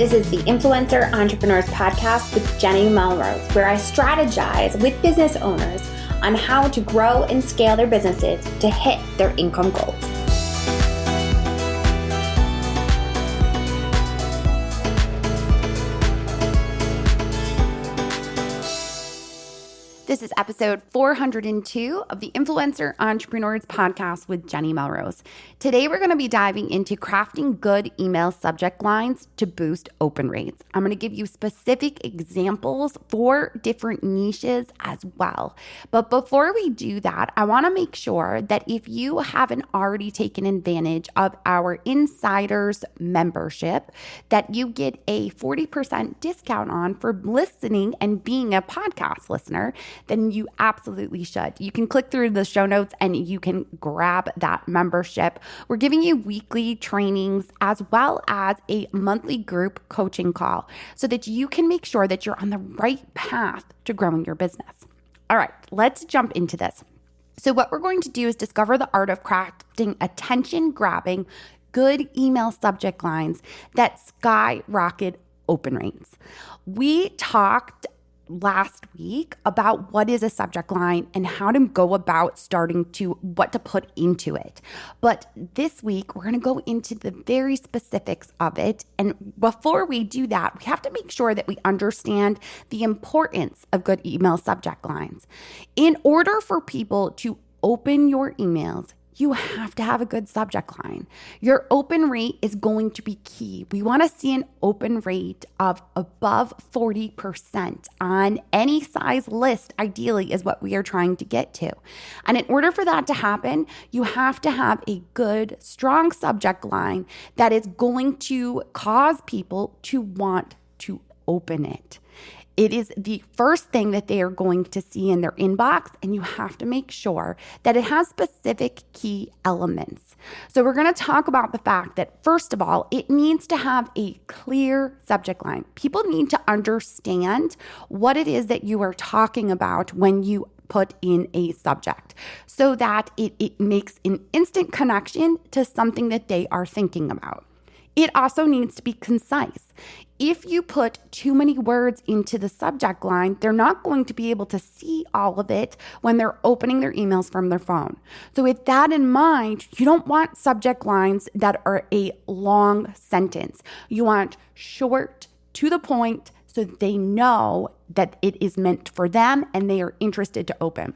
This is the Influencer Entrepreneurs Podcast with Jenny Melrose, where I strategize with business owners on how to grow and scale their businesses to hit their income goals. This is episode 402 of the Influencer Entrepreneurs Podcast with Jenny Melrose. Today, we're going to be diving into crafting good email subject lines to boost open rates. I'm going to give you specific examples for different niches as well. But before we do that, I want to make sure that if you haven't already taken advantage of our Insiders membership, that you get a 40% discount on for listening and being a podcast listener, then you absolutely should. You can click through the show notes and you can grab that membership. We're giving you weekly trainings as well as a monthly group coaching call so that you can make sure that you're on the right path to growing your business. All right, let's jump into this. So what we're going to do is discover the art of crafting attention-grabbing, good email subject lines that skyrocket open rates. We talked last week about what is a subject line and how to go about starting to what to put into it. But this week, we're going to go into the very specifics of it. And before we do that, we have to make sure that we understand the importance of good email subject lines. In order for people to open your emails, you have to have a good subject line. Your open rate is going to be key. We want to see an open rate of above 40% on any size list, ideally, is what we are trying to get to. And in order for that to happen, you have to have a good, strong subject line that is going to cause people to want to open it. It is the first thing that they are going to see in their inbox, and you have to make sure that it has specific key elements. So we're going to talk about the fact that, first of all, it needs to have a clear subject line. People need to understand what it is that you are talking about when you put in a subject so that it makes an instant connection to something that they are thinking about. It also needs to be concise. If you put too many words into the subject line, they're not going to be able to see all of it when they're opening their emails from their phone. So with that in mind, you don't want subject lines that are a long sentence. You want short, to the point, so they know that it is meant for them and they are interested to open.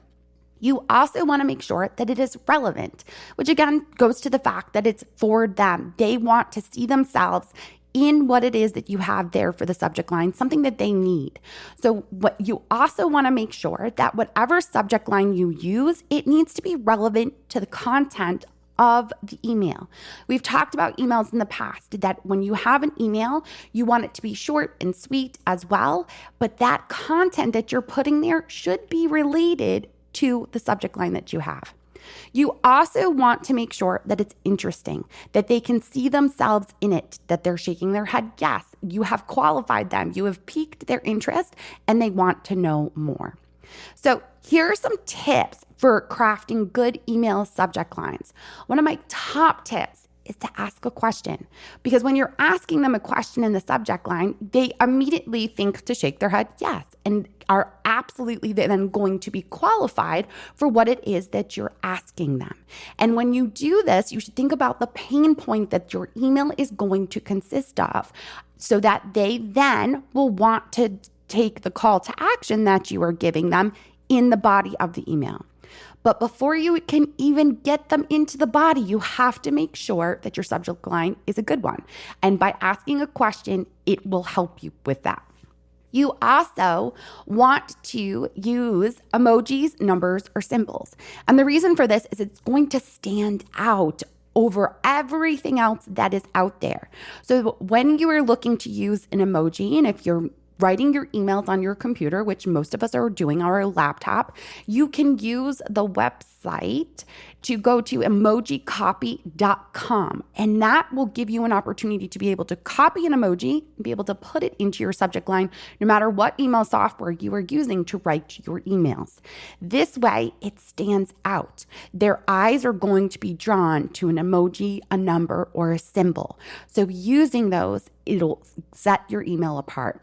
You also want to make sure that it is relevant, which again goes to the fact that it's for them. They want to see themselves in what it is that you have there for the subject line, something that they need. So what you also want to make sure that whatever subject line you use, it needs to be relevant to the content of the email. We've talked about emails in the past that when you have an email, you want it to be short and sweet as well, but that content that you're putting there should be related to the subject line that you have. You also want to make sure that it's interesting, that they can see themselves in it, that they're shaking their head, yes, you have qualified them, you have piqued their interest, and they want to know more. So here are some tips for crafting good email subject lines. One of my top tips is to ask a question, because when you're asking them a question in the subject line, they immediately think to shake their head yes, and are absolutely then going to be qualified for what it is that you're asking them. And when you do this, you should think about the pain point that your email is going to consist of so that they then will want to take the call to action that you are giving them in the body of the email. But before you can even get them into the body, you have to make sure that your subject line is a good one. And by asking a question, it will help you with that. You also want to use emojis, numbers, or symbols. And the reason for this is it's going to stand out over everything else that is out there. So when you are looking to use an emoji, and if you're writing your emails on your computer, which most of us are doing on our laptop, you can use the website to go to emojicopy.com. And that will give you an opportunity to be able to copy an emoji and be able to put it into your subject line, no matter what email software you are using to write your emails. This way, it stands out. Their eyes are going to be drawn to an emoji, a number, or a symbol. So using those, it'll set your email apart.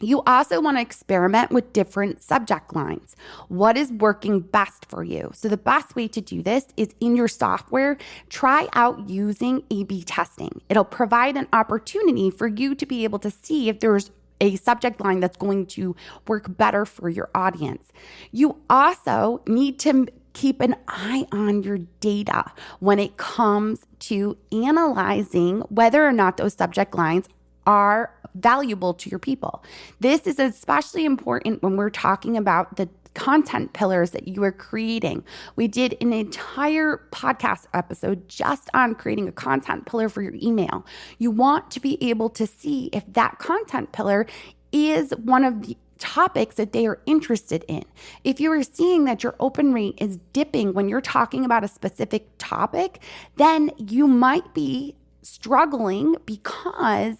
You also want to experiment with different subject lines. What is working best for you? So the best way to do this is in your software, try out using A/B testing. It'll provide an opportunity for you to be able to see if there's a subject line that's going to work better for your audience. You also need to keep an eye on your data when it comes to analyzing whether or not those subject lines are valuable to your people. This is especially important when we're talking about the content pillars that you are creating. We did an entire podcast episode just on creating a content pillar for your email. You want to be able to see if that content pillar is one of the topics that they are interested in. If you are seeing that your open rate is dipping when you're talking about a specific topic, then you might be struggling because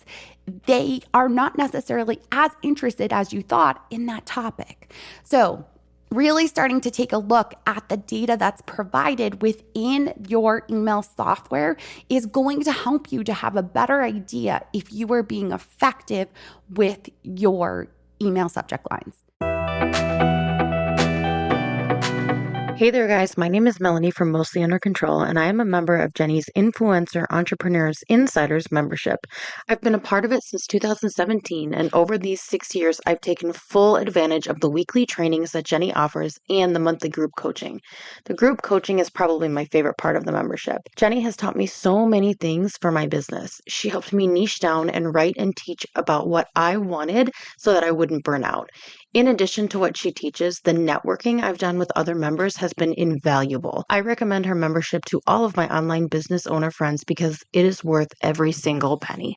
they are not necessarily as interested as you thought in that topic. So really starting to take a look at the data that's provided within your email software is going to help you to have a better idea if you are being effective with your email subject lines. Hey there, guys. My name is Melanie from Mostly Under Control, and I am a member of Jenny's Influencer Entrepreneurs Insiders membership. I've been a part of it since 2017, and over these 6 years, I've taken full advantage of the weekly trainings that Jenny offers and the monthly group coaching. The group coaching is probably my favorite part of the membership. Jenny has taught me so many things for my business. She helped me niche down and write and teach about what I wanted so that I wouldn't burn out. In addition to what she teaches, the networking I've done with other members has been invaluable. I recommend her membership to all of my online business owner friends because it is worth every single penny.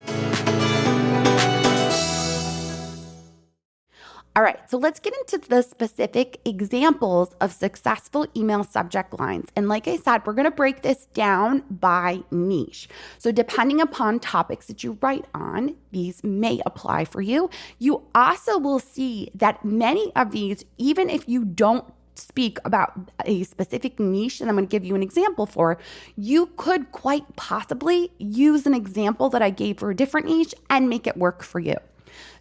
All right, so let's get into the specific examples of successful email subject lines. And like I said, we're going to break this down by niche. So depending upon topics that you write on, these may apply for you. You also will see that many of these, even if you don't speak about a specific niche, and I'm going to give you an example for, you could quite possibly use an example that I gave for a different niche and make it work for you.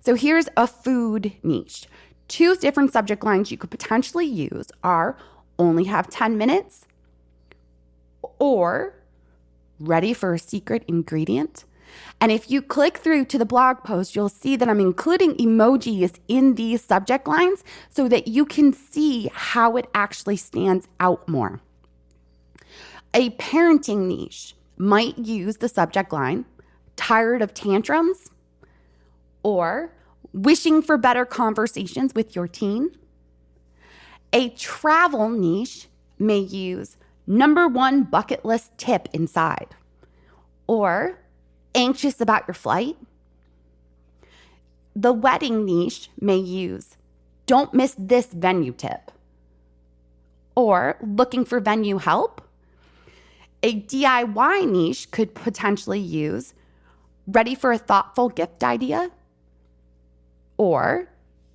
So here's a food niche. 2 different subject lines you could potentially use are only have 10 minutes or ready for a secret ingredient. And if you click through to the blog post, you'll see that I'm including emojis in these subject lines so that you can see how it actually stands out more. A parenting niche might use the subject line, tired of tantrums, or wishing for better conversations with your teen. A travel niche may use #1 bucket list tip inside, or anxious about your flight. The wedding niche may use don't miss this venue tip, or looking for venue help. A DIY niche could potentially use ready for a thoughtful gift idea, or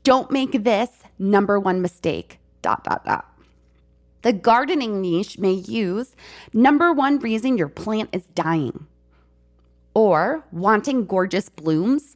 don't make this #1 mistake, ... The gardening niche may use #1 reason your plant is dying, or wanting gorgeous blooms.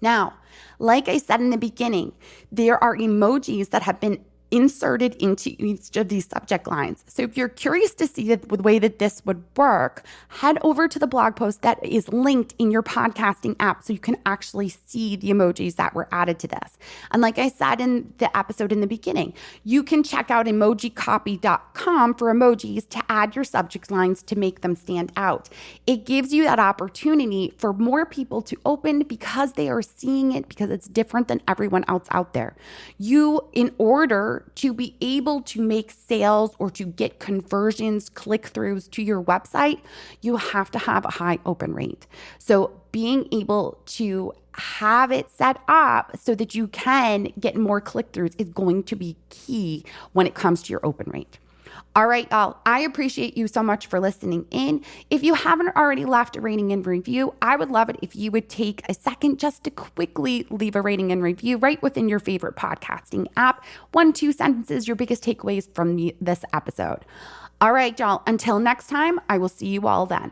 Now, like I said in the beginning, there are emojis that have been inserted into each of these subject lines. So if you're curious to see the way that this would work, head over to the blog post that is linked in your podcasting app so you can actually see the emojis that were added to this. And like I said in the episode in the beginning, you can check out emojicopy.com for emojis to add your subject lines to make them stand out. It gives you that opportunity for more people to open because they are seeing it, because it's different than everyone else out there. You, in order to be able to make sales or to get conversions, click-throughs to your website, you have to have a high open rate. So being able to have it set up so that you can get more click-throughs is going to be key when it comes to your open rate. All right, y'all, I appreciate you so much for listening in. If you haven't already left a rating and review, I would love it if you would take a second just to quickly leave a rating and review right within your favorite podcasting app. 1-2 sentences, your biggest takeaways from this episode. All right, y'all, until next time, I will see you all then.